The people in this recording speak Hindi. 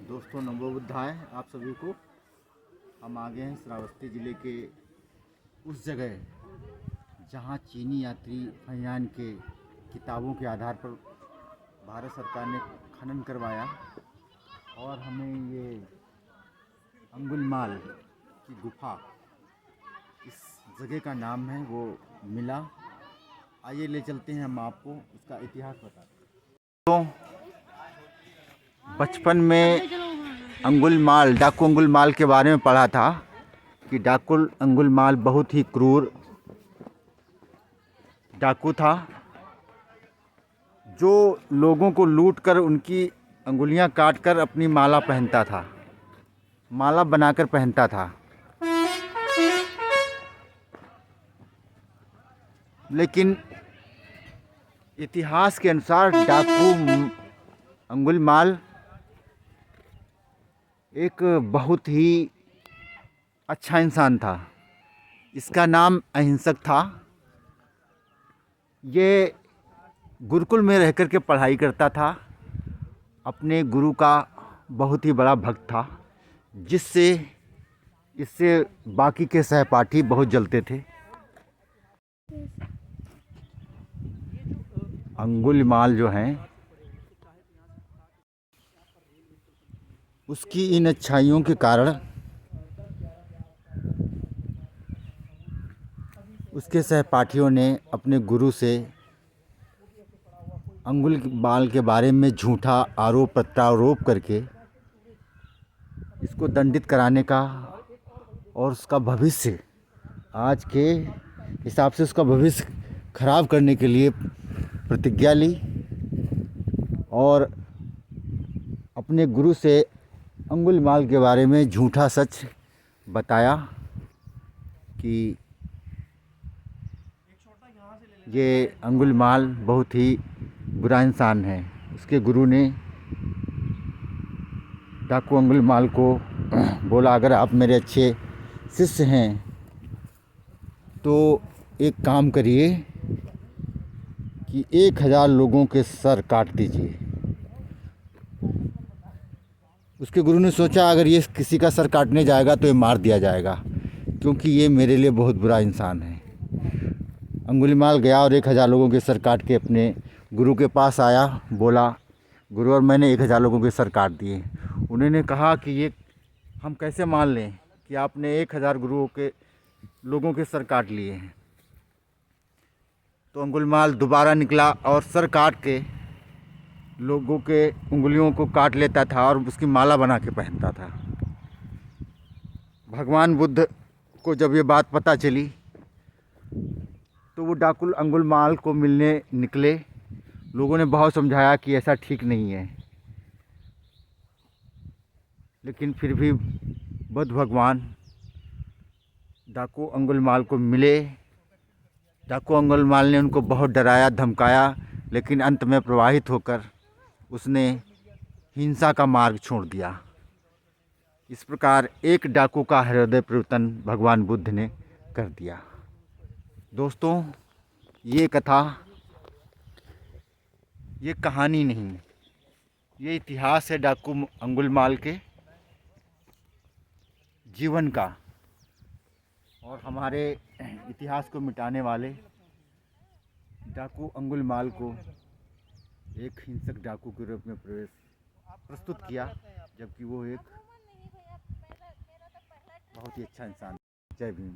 दोस्तों नमो बुद्धाय आप सभी को। हम आ गए हैं श्रावस्ती ज़िले के उस जगह जहां चीनी यात्री फहियान के किताबों के आधार पर भारत सरकार ने खनन करवाया और हमें ये अंगुलमाल की गुफा इस जगह का नाम है वो मिला। आइए ले चलते हैं हम आपको उसका इतिहास बताते हैं। तो बचपन में अंगुलमाल डाकू अंगुलमाल के बारे में पढ़ा था कि डाकू अंगुलमाल बहुत ही क्रूर डाकू था जो लोगों को लूटकर उनकी अंगुलियां काटकर अपनी माला पहनता था, माला बनाकर पहनता था। लेकिन इतिहास के अनुसार डाकू अंगुलमाल एक बहुत ही अच्छा इंसान था। इसका नाम अहिंसक था। ये गुरुकुल में रहकर के पढ़ाई करता था। अपने गुरु का बहुत ही बड़ा भक्त था, जिससे इससे बाकी के सहपाठी बहुत जलते थे। अंगुलमाल जो हैं उसकी इन अच्छाइयों के कारण उसके सहपाठियों ने अपने गुरु से अंगुलमाल के बारे में झूठा आरोप प्रत्यारोप करके इसको दंडित कराने का और उसका भविष्य आज के हिसाब से उसका भविष्य खराब करने के लिए प्रतिज्ञा ली और अपने गुरु से अंगुलमाल के बारे में झूठा सच बताया कि ये अंगुलमाल बहुत ही बुरा इंसान है। उसके गुरु ने डाकू अंगुलमाल को बोला, अगर आप मेरे अच्छे शिष्य हैं तो एक काम करिए कि 1000 लोगों के सर काट दीजिए। उसके गुरु ने सोचा अगर ये किसी का सर काटने जाएगा तो ये मार दिया जाएगा, क्योंकि ये मेरे लिए बहुत बुरा इंसान है। अंगुलमाल गया और 1000 लोगों के सर काट के अपने गुरु के पास आया। बोला, गुरु और मैंने 1000 लोगों के सर काट दिए। उन्होंने कहा कि ये हम कैसे मान लें कि आपने 1000 गुरुओं के लोगों के सर काट लिए हैं। तो अंगुलमाल दोबारा निकला और सर काट के लोगों के उंगलियों को काट लेता था और उसकी माला बना के पहनता था। भगवान बुद्ध को जब ये बात पता चली तो वो डाकू अंगुलमाल को मिलने निकले। लोगों ने बहुत समझाया कि ऐसा ठीक नहीं है, लेकिन फिर भी बुद्ध भगवान डाकू अंगुलमाल को मिले। डाकू अंगुलमाल ने उनको बहुत डराया धमकाया, लेकिन अंत में प्रवाहित होकर उसने हिंसा का मार्ग छोड़ दिया। इस प्रकार एक डाकू का हृदय परिवर्तन भगवान बुद्ध ने कर दिया। दोस्तों, ये कथा, ये कहानी नहीं, ये इतिहास है डाकू अंगुलमाल के जीवन का और हमारे इतिहास को मिटाने वाले डाकू अंगुलमाल को एक हिंसक डाकू के रूप में प्रस्तुत किया, जबकि वो एक बहुत ही अच्छा इंसान। जय भीम।